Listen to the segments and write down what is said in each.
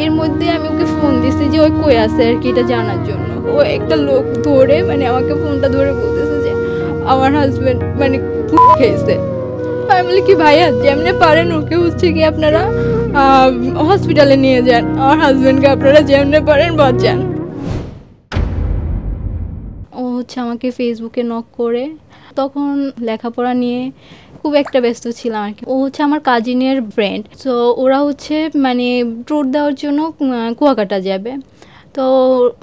এর মধ্যে আমি ওকে ফোন দিছি যে ওই কই আছে আর কি এটা জানার জন্য। ও একটা লোক ধরে মানে আমাকে ফোনটা ধরে বলতেছে যে আমার হাজবেন্ড মানে খেয়েছে। আমি বলি কি ভাইয়া যেমনি পারেন ওকে হচ্ছে কি আপনারা হসপিটালে নিয়ে যান, আমার হাজবেন্ডকে আপনারা যেমনি পারেন বাঁচান। ও হচ্ছে আমাকে ফেসবুকে নক করে, তখন লেখাপড়া নিয়ে খুব একটা ব্যস্ত ছিলাম আর কি। ও হচ্ছে আমার কাজিনের ফ্রেন্ড, তো ওরা হচ্ছে মানে ট্যুর দেওয়ার জন্য কুয়াকাটা যাবে। তো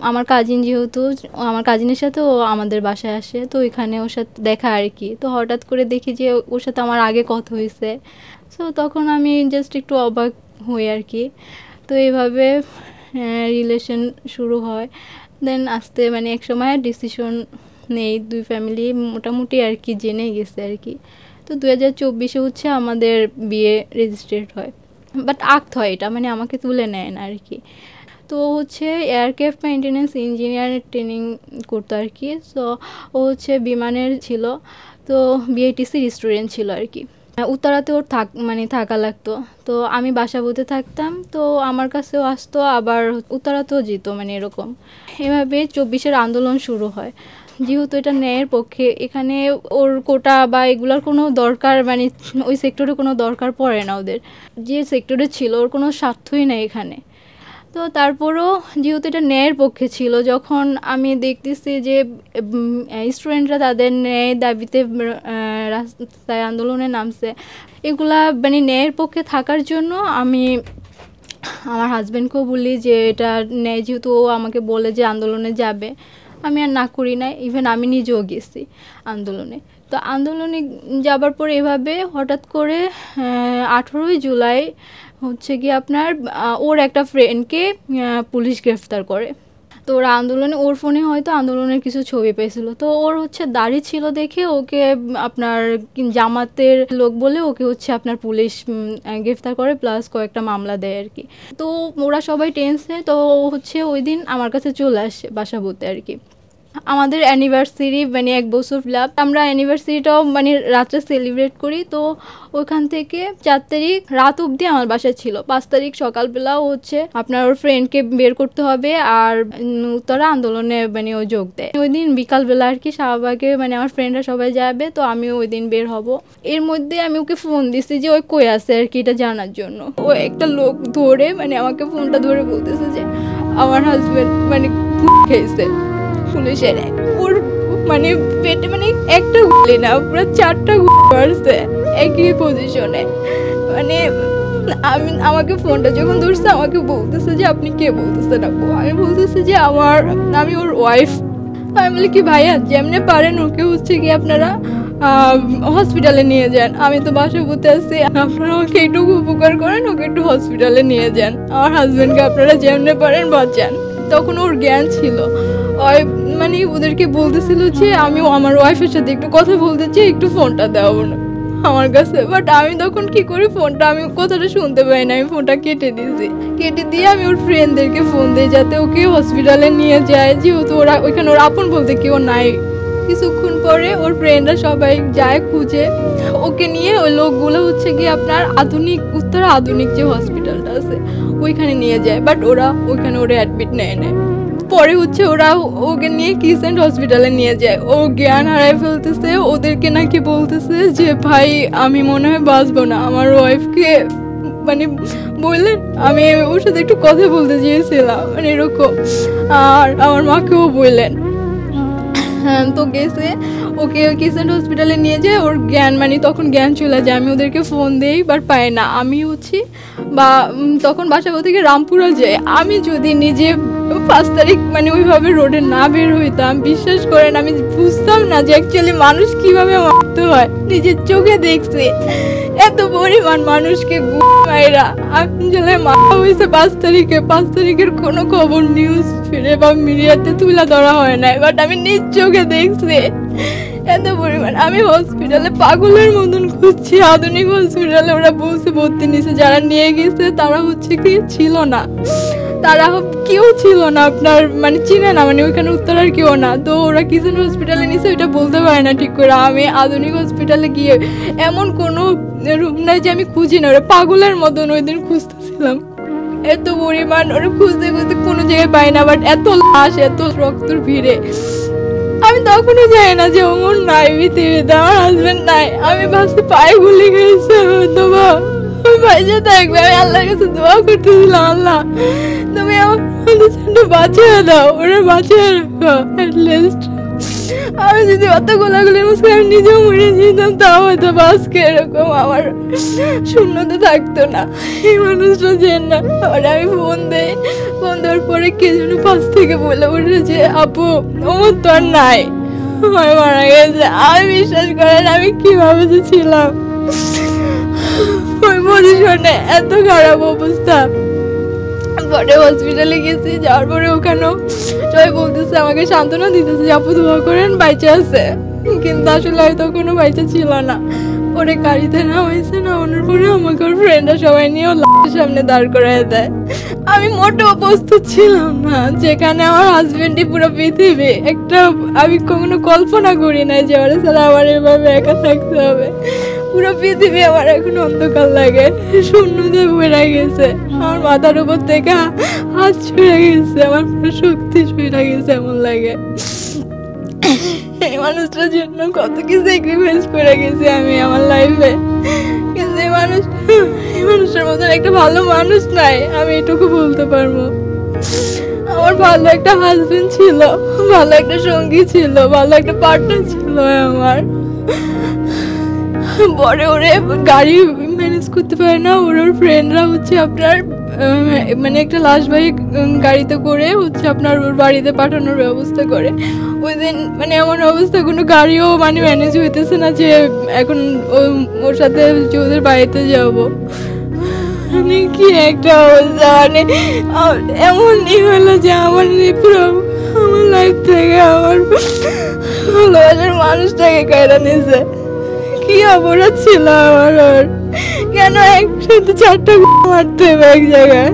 আমার কাজিন যেহেতু, আমার কাজিনের সাথে ও আমাদের বাসায় আসে, তো ওইখানে ওর সাথে দেখা আর কি। তো হঠাৎ করে দেখি যে ওর সাথে আমার আগে কথা হয়েছে, সো তখন আমি জাস্ট একটু অবাক হই আর কি। তো এইভাবে রিলেশন শুরু হয়। দেন আস্তে মানে এক সময় ডিসিশন নেই, দুই ফ্যামিলি মোটামুটি আর কি জেনে গেছে আর কি। তো 2024 হচ্ছে আমাদের বিয়ে রেজিস্ট্রেট হয়, বাট আক্ট হয় এটা, মানে আমাকে তুলে নেয় না আর কি। তো হচ্ছে এয়ারক্রাফট মেইনটেনেন্স ইঞ্জিনিয়ারের ট্রেনিং করতো আর কি। সো ও হচ্ছে বিমানের ছিল, তো বিআইটিসি রেস্টুরেন্ট ছিল আর কি। উত্তরাতে ওর থাকা লাগতো, তো আমি বাসাবোতে থাকতাম, তো আমার কাছেও আসতো, আবার উত্তরাতেও যেত, মানে এরকম। এভাবে 24-এর আন্দোলন শুরু হয়। যেহেতু এটা ন্যায়ের পক্ষে, এখানে ওর কোটা বা এগুলোর কোনো দরকার, মানে ওই সেক্টরে কোনো দরকার পড়ে না ওদের। যে সেক্টরে ছিল ওর কোনো স্বার্থই নেই এখানে। তো তারপরও যেহেতু এটা ন্যায়ের পক্ষে ছিল, যখন আমি দেখতেছি যে স্টুডেন্টরা তাদের ন্যায় দাবিতে রাস্তায় আন্দোলনে নামছে, এগুলা মানে ন্যায়ের পক্ষে থাকার জন্য আমি আমার হাজব্যান্ডকেও বলি যে এটা ন্যায়, যেহেতু ও আমাকে বলে যে আন্দোলনে যাবে, আমি আর না করি না। ইভেন আমি নিজেও গেছি আন্দোলনে। তো আন্দোলনে যাবার পর এভাবে হঠাৎ করে 18ই জুলাই হচ্ছে কি আপনার ওর একটা ফ্রেন্ডকে পুলিশ গ্রেফতার করে। তো ওরা আন্দোলনে, ওর ফোনে হয়তো আন্দোলনের কিছু ছবি পেয়েছিল, তো ওর হচ্ছে দাড়ি ছিল দেখে ওকে আপনার জামাতের লোক বলে ওকে হচ্ছে আপনার পুলিশ গ্রেফতার করে, প্লাস কয়েকটা মামলা দেয় আর কি। তো ওরা সবাই টেন্সে, তো হচ্ছে ওই দিন আমার কাছে চলে আসে বাসাবোতে আর কি। আমাদের অ্যানিভার্সারি মানে 1 বছর ফ্ল্যাপ, আমরা অ্যানিভার্সারিটাও মানে রাত্রে সেলিব্রেট করি। তো ওইখান থেকে 4 তারিখ রাত অবধি আমার বাসায় ছিল। 5 তারিখ সকালবেলাও হচ্ছে আপনার ওর ফ্রেন্ডকে বের করতে হবে, আর তারা আন্দোলনে মানে ও যোগ দেয়। ওই দিন বিকালবেলা আর কি শাহবাগে মানে আমার ফ্রেন্ডরা সবাই যাবে, তো আমিও ওই দিন বের হব। এর মধ্যে আমি ওকে ফোন দিছি যে ওই কই আছে আর কি এটা জানার জন্য। ও একটা লোক ধরে মানে আমাকে ফোনটা ধরে বলতেছে যে আমার হাজবেন্ড মানে খেয়েছে পুলিশের। ওর মানে পেটে মানে একটা গুলি না, পুরো 4টা গুলি মারছে একই পজিশনে। মানে আমাকে ফোনটা যখন ধরছে আমাকে বলতেছে যে আপনি কে বলতেছেন আপু? আমি বলতেছি যে আমি ওর ওয়াইফ। আমি বলি কি ভাইয়া যেমনি পারেন ওকে হচ্ছে কি আপনারা হসপিটালে নিয়ে যান, আমি তো বাসায় বসে আছি, আপনারা ওকে একটু উপকার করেন, ওকে একটু হসপিটালে নিয়ে যান, আমার হাজবেন্ডকে আপনারা যেমনি পারেন বাঁচান। তখন ওর জ্ঞান ছিল, মানে ওদেরকে বলতেছিল যে আমি আমার ওয়াইফের সাথে একটু কথা বলতে চাই, একটু ফোনটা দাও না আমার কাছে। বাট আমি তখন কি করি, ফোনটা আমি কথাটা শুনতে পাই না, আমি ফোনটা কেটে দিয়েছি। কেটে দিয়ে আমি ওর ফ্রেন্ডদেরকে ফোন দিই যাতে ওকে হসপিটালে নিয়ে যায়, যেহেতু ওরা ওইখানে ওর আপন বলতে কেউ নাই। কিছুক্ষণ পরে ওর ফ্রেন্ডরা সবাই যায় খুঁজে, ওকে নিয়ে ওই লোকগুলো হচ্ছে কি আপনার উত্তরা আধুনিক যে হসপিটালটা আছে ওইখানে নিয়ে যায়। বাট ওরা ওইখানে ওরা অ্যাডমিট নেয়। পরে হচ্ছে ওরা ওকে নিয়ে কিসেন্ট হসপিটালে নিয়ে যায়। ও জ্ঞান হারায় ফেলতেছে, ওদেরকে নাকি বলতেছে যে ভাই আমি মনে হয় বাঁচবো না, আমার ওয়াইফকে মানে বললেন আমি ওর সাথে একটু কথা বলতে চেয়েছিলাম, মানে এরকম। আর আমার মাকেও বললেন। তো গেছে, ওকে কিসেন্ট হসপিটালে নিয়ে যায়। ওর জ্ঞান মানে তখন জ্ঞান চলে যায়। আমি ওদেরকে ফোন দিই বাট পাই না। আমি হচ্ছি বা তখন বাসা থেকে রামপুরা যাই। আমি যদি নিজে 5 তারিখ মানে ওইভাবে রোডে না বের হইতাম, বিশ্বাস করেন আমি বুঝতাম না যে অ্যাকচুয়ালি মানুষ কিভাবে মারতে হয়। নিজের চোখে দেখছি এত পরিমাণ মানুষকে মায়েরা আসলে মারা হয়েছে 5 তারিখে। 5 তারিখের কোনো খবর নিউজ ফিরে বা মিডিয়াতে তুলে ধরা হয় নাই, বাট আমি নিজ চোখে দেখছি এত পরিমাণ। আমি হসপিটালে পাগলের মতন খুঁজছি, আধুনিক হসপিটালে ওরা বলছে ভর্তি নিছে। যারা নিয়ে গেছে তারা হচ্ছে কি ছিল না, তারা কেউ ছিল না আপনার মানে চিনে না, মানে ওইখানে উত্তরার কেউ না। তো ওরা কিসেন হসপিটালে নিছে ওইটা বলতে পারে না ঠিক করে। আমি আধুনিক হসপিটালে গিয়ে এমন কোনো রুম নাই যে আমি খুঁজি না, ওরা পাগলের মতন ওই দিন খুঁজতেছিলাম। এত পরিমাণ ওরা খুঁজতে খুঁজতে কোনো জায়গায় পাই না, বাট এত লাশ এত রক্তর ভিড়ে আমি তখনও জানি না যে ওমর নাই পৃথিবীতে, আমার হাজবেন্ড নাই। আমি ভাবছি পায়ে গুলি খেয়েছে হয়তো বা ভাইজা থাকবে। আমি আল্লাহর কাছে দোয়া করতেছিলাম, আল্লাহ তুমি আমার জন্য বাঁচিয়ে দাও, ওরা বাঁচিয়ে রাখো অ্যাটলিস্ট। আমি যদি অত গোলাগুলির মুখে আমি নিজেও মরে যেতাম তাও হয়তো আজকে এরকম আমার শূন্যতা থাকতো না। এই মানুষটা যে না, ওরা আমি ফোন দেওয়ার পরে কে যেন পাশ থেকে বলে উঠে যে আপু ওমর তো আর নাই, মারা গেছে। আমি বিশ্বাস করেন আমি কিভাবে যে ছিলাম ওই পজিশনে, এত খারাপ অবস্থা। পরে হসপিটালে গেছি, যাওয়ার পরে ওখানেও সবাই বলতেছে, আমাকে সান্ত্বনা দিতেছে আপু দোয়া করেন বাইচে আছে, কিন্তু আসলে হয়তো কোনো বাইচে ছিল না। পরে গাড়িতে নামাইছে, নামানোর পরে আমাকে ওর ফ্রেন্ডরা সবাই নিয়ে ওর লাশের সামনে দাঁড় করায় দেয়। আমি মোটেও প্রস্তুত ছিলাম না, যেখানে আমার হাজবেন্ডই পুরো পৃথিবী। একটা আমি কোনো কল্পনা করি নাই যে ওরা ছাড়া আমার এভাবে একা থাকতে হবে। পুরো পৃথিবী আমার এখন অন্ধকার লাগে, শূন্যতে বেড়ে গেছে, আমার মাথার উপর থেকে হাত ছুঁড়ে গেছে, আমার পুরো শক্তি ছুঁড়ে গেছে এমন লাগে। এই মানুষটার জন্য কত কি স্যাক্রিফাইস করে গেছি আমি আমার লাইফে, কিন্তু এই মানুষটার মতন একটা ভালো মানুষ নাই, আমি এটুকু বলতে পারবো। আমার ভালো একটা হাজবেন্ড ছিল, ভালো একটা সঙ্গী ছিল, ভালো একটা পার্টনার ছিল আমার। পরে ওরে গাড়ি ম্যানেজ করতে পারে না, ওর ফ্রেন্ডরা হচ্ছে আপনার মানে একটা লাশবাহী গাড়িতে করে হচ্ছে আপনার ওর বাড়িতে পাঠানোর ব্যবস্থা করে। ওই দিন মানে এমন অবস্থা, কোনো গাড়িও মানে ম্যানেজ হইতেছে না যে এখন ওর সাথে ওদের বাড়িতে যাব। মানে কি একটা অবস্থা, মানে এমনই হলো যে আমার পুরো আমার লাইফ থেকে আমার ভালোবাসার মানুষটাকে কেড়ে নিয়েছে। কি অপরাধ ছিল আমার ওর? কেন একসাথে 4টা মারতে হবে এক জায়গায়?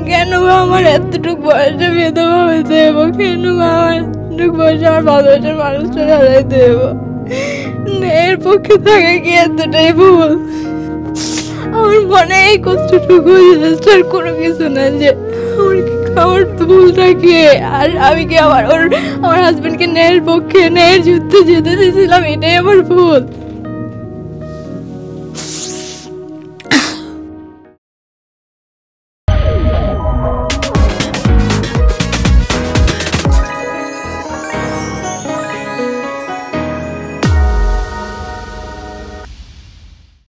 কেন বা আমার এতটুকু বয়সে বিধবা হইতে হবে? কেন বা আমার এতটুকু বয়সে আমার ভালোবাসার মানুষটা হারাইতে হবে? এর পক্ষে থাকে কি এতটাই ভুল? আমার মনে এই কষ্টটুকু আর কোনো কিছু না যে আমার ভুলটা কি, আর আমি কি আমার হাজবেন্ডকে ন্যায়ের পক্ষে ন্যায়ের যুদ্ধে যেতে দিয়েছিলাম, এটাই আমার ভুল।